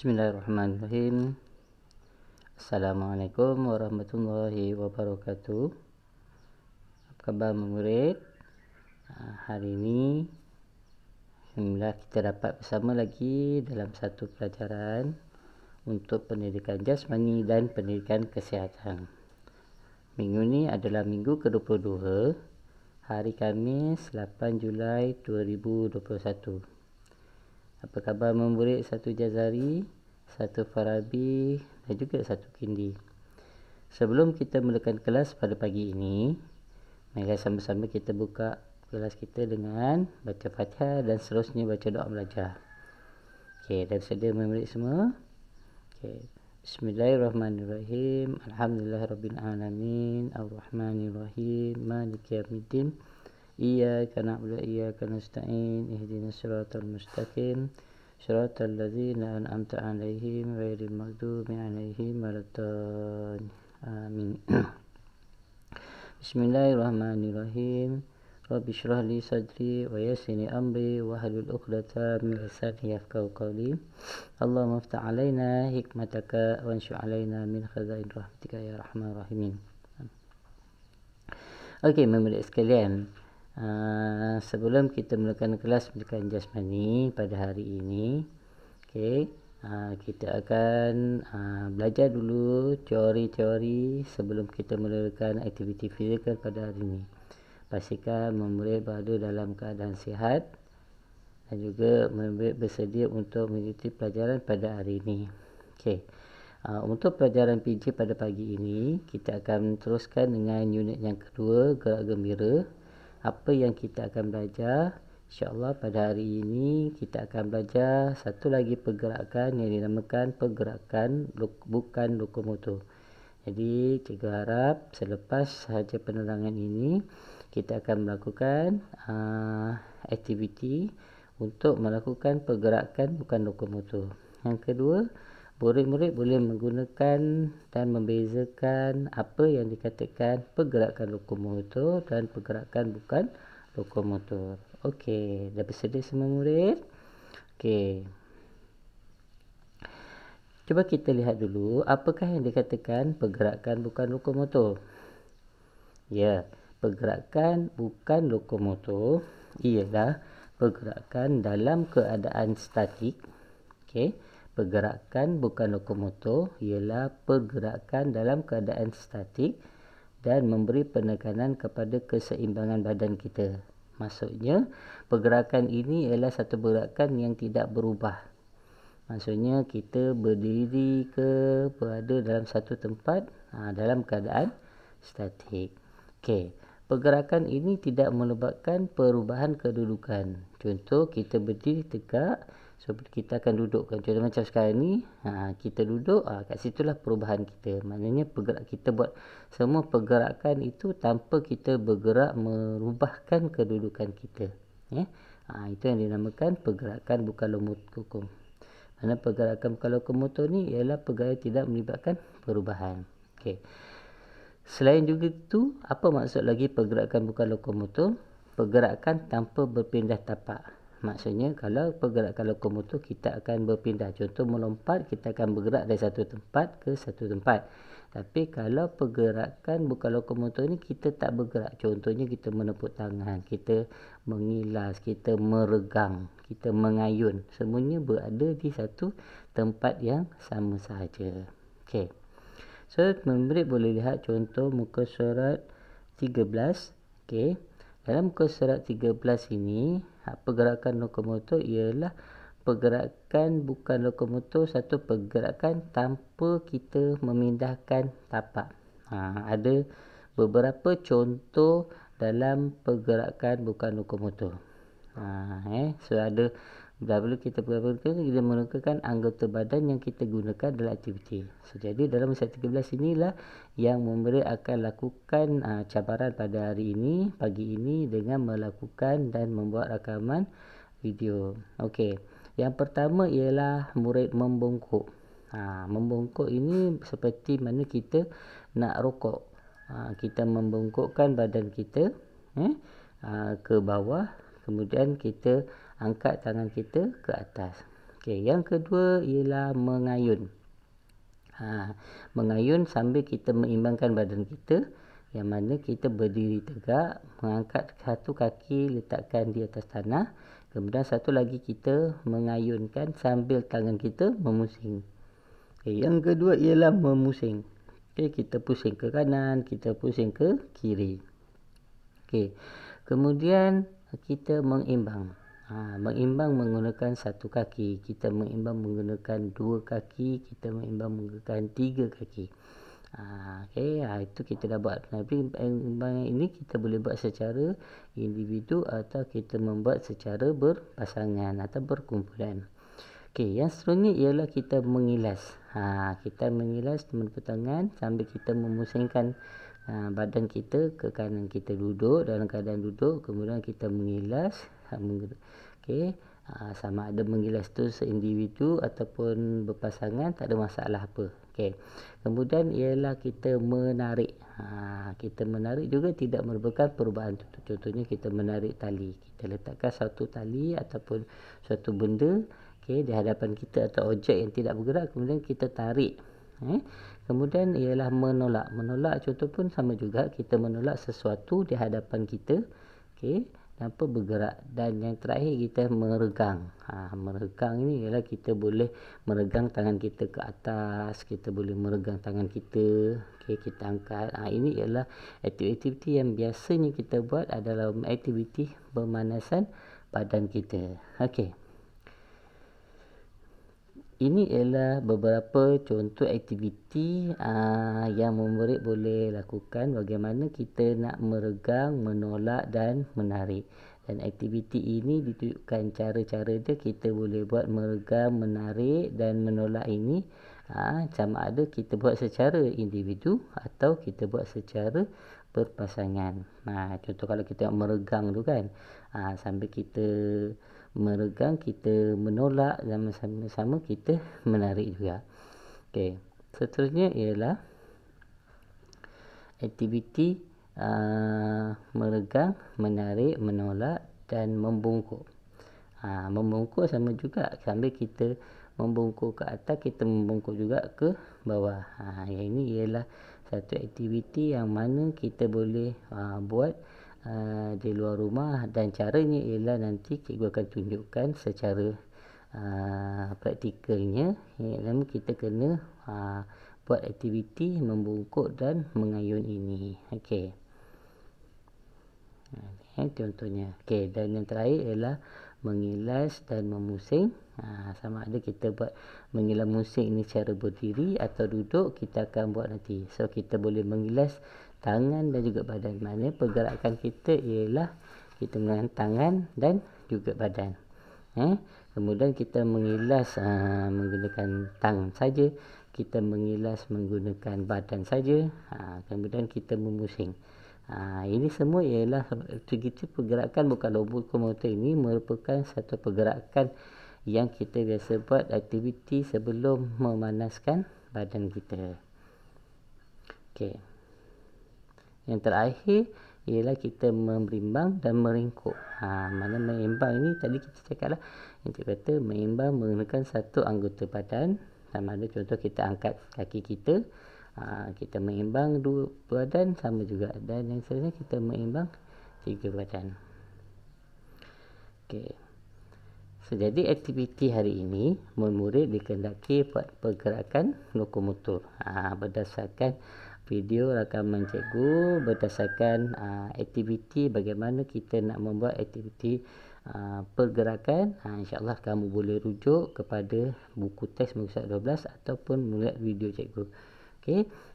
Bismillahirrahmanirrahim. Assalamualaikum warahmatullahi wabarakatuh. Apa khabar murid? Hari ini alhamdulillah kita dapat bersama lagi dalam satu pelajaran untuk pendidikan jasmani dan pendidikan kesihatan. Minggu ini adalah minggu ke-22, hari Khamis 8 Julai 2021. Apa khabar murid satu Jazari, satu Farabi dan juga satu Kindi. Sebelum kita mulakan kelas pada pagi ini, mari sama-sama kita buka kelas kita dengan baca Fatihah dan seterusnya baca doa belajar. Okey, dah bersedia murid semua? Okey. Bismillahirrahmanirrahim. Alhamdulillahirabbil alamin, arrahmanirrahim, maliki yaumiddin. Iyyaka na'budu wa iyyaka nasta'in. Ihdinas siratal mustaqim. Siratal ladzina an'amta 'alaihim ghairil maghdubi 'alaihim waladdallin. Amin. Bismillahirrahmanirrahim. Rabbi shrah li sadri wa yassir li amri wahlul 'uqdatam min lisani yafqahu qawli. Allahumma iftah 'alaina hikmataka wa ansur 'alaina min khazain rahmatika ya arhamar rahimin. Okey, murid sekalian, sebelum kita mulakan kelas pendidikan jasmani pada hari ini, kita akan belajar dulu teori-teori sebelum kita mulakan aktiviti fizikal pada hari ini. Pastikan murid berada dalam keadaan sihat dan juga murid bersedia untuk mengikuti pelajaran pada hari ini. Untuk pelajaran PJ pada pagi ini, kita akan teruskan dengan unit yang kedua, gerak gembira. Apa yang kita akan belajar? InsyaAllah pada hari ini kita akan belajar satu lagi pergerakan yang dinamakan pergerakan bukan lokomotor. Jadi cikgu harap selepas sahaja penerangan ini, kita akan melakukan aktiviti untuk melakukan pergerakan bukan lokomotor. Yang kedua, murid-murid boleh menggunakan dan membezakan apa yang dikatakan pergerakan lokomotor dan pergerakan bukan lokomotor. Okey, dah bersedia semua murid? Okey. Cuba kita lihat dulu apakah yang dikatakan pergerakan bukan lokomotor. Ya, pergerakan bukan lokomotor ialah pergerakan dalam keadaan statik. Okey. Pergerakan bukan lokomotor ialah pergerakan dalam keadaan statik dan memberi penekanan kepada keseimbangan badan kita. Maksudnya, pergerakan ini ialah satu pergerakan yang tidak berubah. Maksudnya, kita berdiri ke berada dalam satu tempat dalam keadaan statik. Okey. Pergerakan ini tidak menyebabkan perubahan kedudukan. Contoh, kita berdiri tegak, seperti kita akan dudukkan. Contoh macam sekarang ni, kita duduk, kat situlah perubahan kita. Maknanya kita buat semua pergerakan itu tanpa kita bergerak merubahkan kedudukan kita. Itu yang dinamakan pergerakan bukan lokomotor. Kerana pergerakan bukan lokomotor ni ialah pergerakan tidak melibatkan perubahan. Okey. Selain juga itu, apa maksud lagi pergerakan bukan lokomotor? Pergerakan tanpa berpindah tapak. Maksudnya, kalau pergerakan lokomotor, kita akan berpindah. Contoh, melompat, kita akan bergerak dari satu tempat ke satu tempat. Tapi, kalau pergerakan bukan lokomotor ni, kita tak bergerak. Contohnya, kita menepuk tangan, kita mengilas, kita meregang, kita mengayun. Semuanya berada di satu tempat yang sama sahaja. Okey. So, murid boleh lihat contoh muka surat 13. Okey. Dalam muka surat 13 ini, pergerakan lokomotor ialah pergerakan bukan lokomotor, satu pergerakan tanpa kita memindahkan tapak. Ada beberapa contoh dalam pergerakan bukan lokomotor. So ada dahulu kita menggunakan anggota badan yang kita gunakan dalam aktiviti. So, jadi dalam muka 13 inilah yang murid akan lakukan cabaran pada hari ini, pagi ini, dengan melakukan dan membuat rakaman video. Okey. Yang pertama ialah murid membongkok. Membongkok ini seperti mana kita nak rokok. Kita membongkokkan badan kita ke bawah, kemudian kita angkat tangan kita ke atas. Okey, yang kedua ialah mengayun. Mengayun sambil kita mengimbangkan badan kita, yang mana kita berdiri tegak, mengangkat satu kaki letakkan di atas tanah, kemudian satu lagi kita mengayunkan sambil tangan kita memusing. Okay, yang kedua ialah memusing. Okay, kita pusing ke kanan, kita pusing ke kiri. Okay. Kemudian kita mengimbang. Mengimbang menggunakan satu kaki, kita mengimbang menggunakan dua kaki, kita mengimbang menggunakan tiga kaki. Itu kita dah buat. Tapi imbangan ini kita boleh buat secara individu atau kita membuat secara berpasangan atau berkumpulan. Okey, yang seterusnya ialah kita mengilas. Kita mengilas telapak tangan sambil kita memusingkan badan kita ke kanan. Kita duduk dalam keadaan duduk, kemudian kita mengilas. Okey, sama ada mengilas tu seindividu ataupun berpasangan, tak ada masalah apa. Okey. Kemudian ialah kita menarik. Kita menarik juga tidak merupakan perubahan. Contohnya kita menarik tali. Kita letakkan satu tali ataupun suatu benda di hadapan kita atau objek yang tidak bergerak, kemudian kita tarik. Kemudian ialah menolak. Menolak contoh pun sama juga, kita menolak sesuatu di hadapan kita. Tanpa bergerak. Dan yang terakhir kita meregang. Meregang ini ialah kita boleh meregang tangan kita ke atas, kita boleh meregang tangan kita, kita angkat. Ini ialah aktiviti yang biasanya kita buat adalah aktiviti pemanasan badan kita. Ini ialah beberapa contoh aktiviti yang murid boleh lakukan bagaimana kita nak meregang, menolak dan menarik. Dan aktiviti ini ditunjukkan cara-cara dia kita boleh buat meregang, menarik dan menolak ini. Sama ada kita buat secara individu atau kita buat secara berpasangan. Contoh kalau kita meregang tu kan, sambil kita meregang, kita menolak dan sama-sama kita menarik juga. Seterusnya ialah aktiviti meregang, menarik, menolak dan membungkuk. Membungkuk sama juga, sambil kita membungkuk ke atas, kita membungkuk juga ke bawah. Yang ini ialah satu aktiviti yang mana kita boleh buat di luar rumah, dan caranya ialah nanti cikgu akan tunjukkan secara praktikalnya. Namun kita kena buat aktiviti membungkuk dan mengayun ini. Contohnya. Dan yang terakhir ialah mengilas dan memusing. Sama ada kita buat mengilas musing ini secara berdiri atau duduk, kita akan buat nanti. So kita boleh mengilas tangan dan juga badan. Maknanya pergerakan kita ialah kita menggunakan tangan dan juga badan. Kemudian kita mengilas menggunakan tangan saja, kita mengilas menggunakan badan saja, kemudian kita memusing. Ini semua ialah aktiviti pergerakan bukan lokomotor. Ini merupakan satu pergerakan yang kita biasa buat aktiviti sebelum memanaskan badan kita. Yang terakhir ialah kita memberimbang dan meringkuk. Mana mengimbang ini tadi kita cakap lah, yang kita kata mengimbang menggunakan satu anggota badan. Sama ada contoh kita angkat kaki kita, kita mengimbang dua badan sama juga. Dan yang seterusnya kita mengimbang tiga badan. Jadi aktiviti hari ini murid dikehendaki buat pergerakan lokomotor berdasarkan video rakaman cikgu, berdasarkan aktiviti bagaimana kita nak membuat aktiviti pergerakan. InsyaAllah kamu boleh rujuk kepada buku teks muka surat 12 ataupun melihat video cikgu.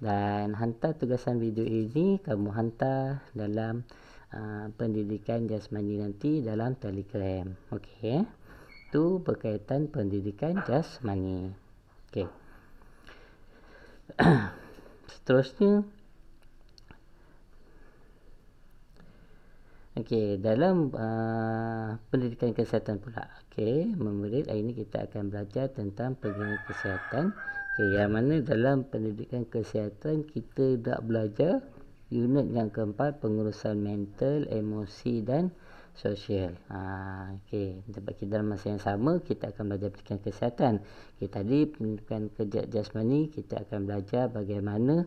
Dan hantar tugasan video ini kamu hantar dalam pendidikan jasmani nanti dalam Telegram. Itu berkaitan pendidikan jasmani. Seterusnya dalam pendidikan kesihatan pula. Murid, hari ini kita akan belajar tentang pendidikan kesihatan. Yang mana dalam pendidikan kesihatan kita dah belajar unit yang keempat, pengurusan mental, emosi dan sosial. Okey, tempat kita dalam masa yang sama kita akan belajar pendidikan kesihatan. Okey, tadi pendidikan kerja jasmani kita akan belajar bagaimana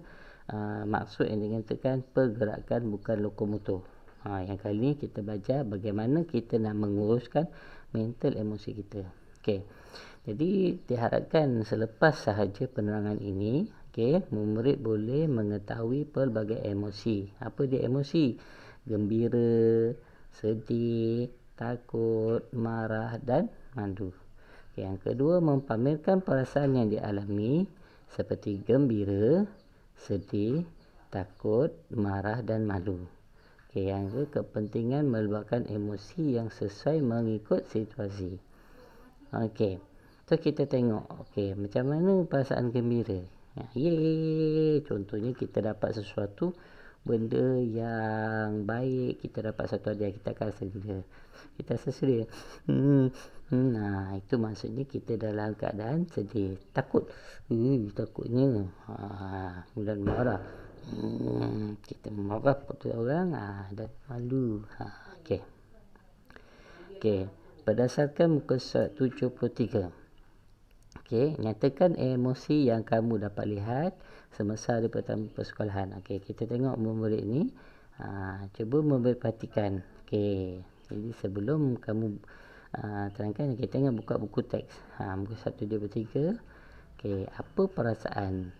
maksud yang dikatakan pergerakan bukan lokomotor. Yang kali ni kita belajar bagaimana kita nak menguruskan mental emosi kita. Okey. Jadi diharapkan selepas sahaja penerangan ini, okey, murid boleh mengetahui pelbagai emosi. Apa dia emosi? Gembira, sedih, takut, marah dan malu. Okay, yang kedua, mempamerkan perasaan yang dialami seperti gembira, sedih, takut, marah dan malu. Okay, yang kedua, kepentingan meluahkan emosi yang sesuai mengikut situasi. Okey. So kita tengok, okey, macam mana perasaan gembira. Yeay, contohnya kita dapat sesuatu benda yang baik, kita dapat satu hadiah, kita akan rasa gembira. Kita rasa sedih. Nah, itu maksudnya kita dalam keadaan sedih. Takut. Takutnya. Kemudian marah. Kita marah pada orang, dan malu. Okey. Okey. Berdasarkan muka surat 73. Okey, nyatakan emosi yang kamu dapat lihat semasa hari pertama persekolahan. Okey, kita tengok murid ni. Cuba murid perhatikan. Okey, jadi sebelum kamu terangkan, kita tengok buka buku teks. Muka surat 73. Okey, apa perasaan?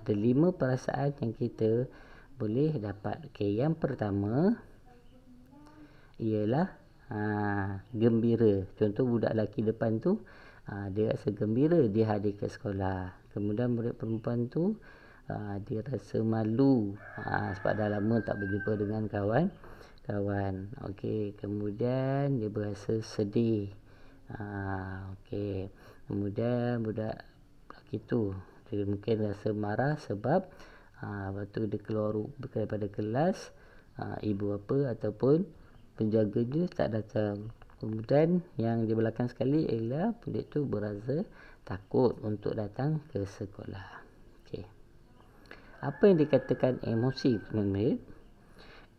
Ada 5 perasaan yang kita boleh dapat. Okey, yang pertama ialah gembira. Contoh budak lelaki depan tu, dia rasa gembira dia hadir ke sekolah. Kemudian murid perempuan tu, dia rasa malu sebab dah lama tak berjumpa dengan kawan. Okey, kemudian dia berasa sedih. Okey, kemudian budak lelaki tu dia mungkin rasa marah sebab waktu dia keluar daripada kelas, ibu bapa ataupun penjaganya tak datang. Kemudian yang di belakang sekali ialah budak tu berasa takut untuk datang ke sekolah. Okey. Apa yang dikatakan emosi, teman-teman?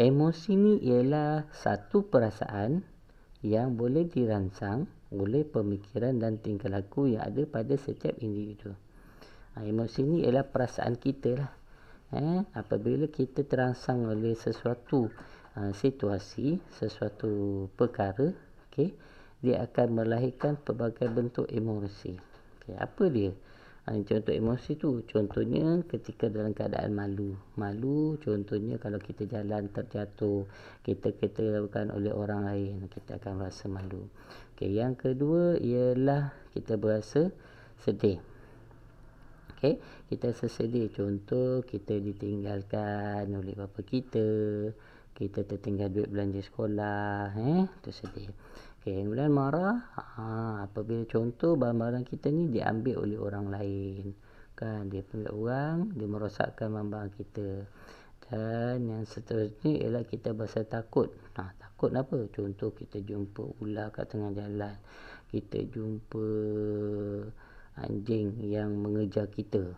Emosi ni ialah satu perasaan yang boleh dirangsang oleh pemikiran dan tingkah laku yang ada pada setiap individu. Emosi ni ialah perasaan kita lah. Apabila kita terangsang oleh sesuatu situasi, sesuatu perkara, okey, dia akan melahirkan pelbagai bentuk emosi. Okey, apa dia? Contoh emosi tu, contohnya ketika dalam keadaan malu. Malu contohnya kalau kita jalan terjatuh, kita dilakukan oleh orang lain, kita akan rasa malu. Okey, yang kedua ialah kita berasa sedih. Okey, kita rasa sedih, contoh kita ditinggalkan oleh bapa kita tertinggal duit belanja sekolah, tu sedih. Okey, kemudian marah, apabila contoh barang-barang kita ni diambil oleh orang lain, kan, dia ambil orang, dia merosakkan barang-barang kita. Dan yang seterusnya ialah kita berasa takut. Takut apa? Contoh kita jumpa ular kat tengah jalan, kita jumpa anjing yang mengejar kita,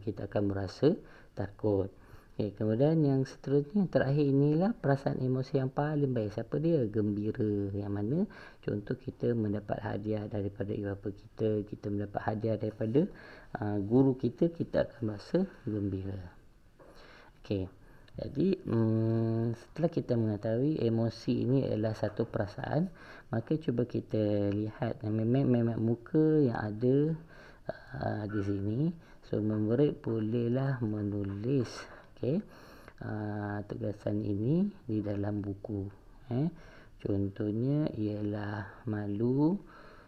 kita akan merasa takut. Okay, kemudian yang seterusnya, terakhir inilah perasaan emosi yang paling baik. Siapa dia? Gembira. Yang mana contoh kita mendapat hadiah daripada ibu bapa kita mendapat hadiah daripada guru kita akan rasa gembira. Okey, jadi setelah kita mengetahui emosi ini adalah satu perasaan, maka cuba kita lihat memek muka yang ada di sini. So murid bolehlah menulis tugasan ini di dalam buku. Contohnya ialah malu,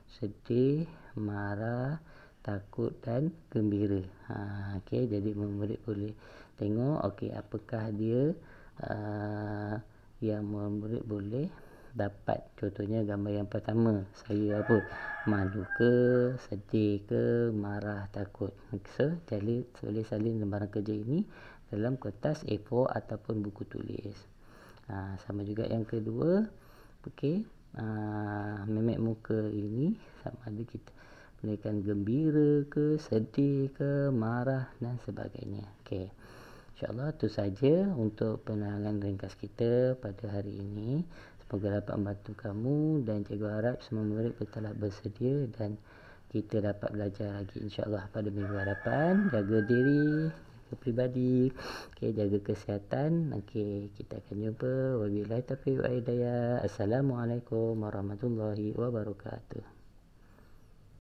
sedih, marah, takut dan gembira. Okey, jadi murid boleh tengok apakah dia yang murid boleh dapat. Contohnya gambar yang pertama, saya malu ke, sedih ke, marah, takut. So, jadi boleh salin lembaran kerja ini dalam kertas A4 ataupun buku tulis. Sama juga yang kedua, memek muka ini sama ada kita menaikkan gembira ke, sedih ke, marah dan sebagainya. Okey, InsyaAllah itu saja untuk penerangan ringkas kita pada hari ini. Semoga dapat membantu kamu dan cikgu harap semua murid telah bersedia dan kita dapat belajar lagi insya-Allah pada minggu hadapan. Jaga diri, jaga peribadi, jaga kesihatan. Kita akan jumpa. Wabillahi taufiq wal hidayah. Assalamualaikum warahmatullahi wabarakatuh.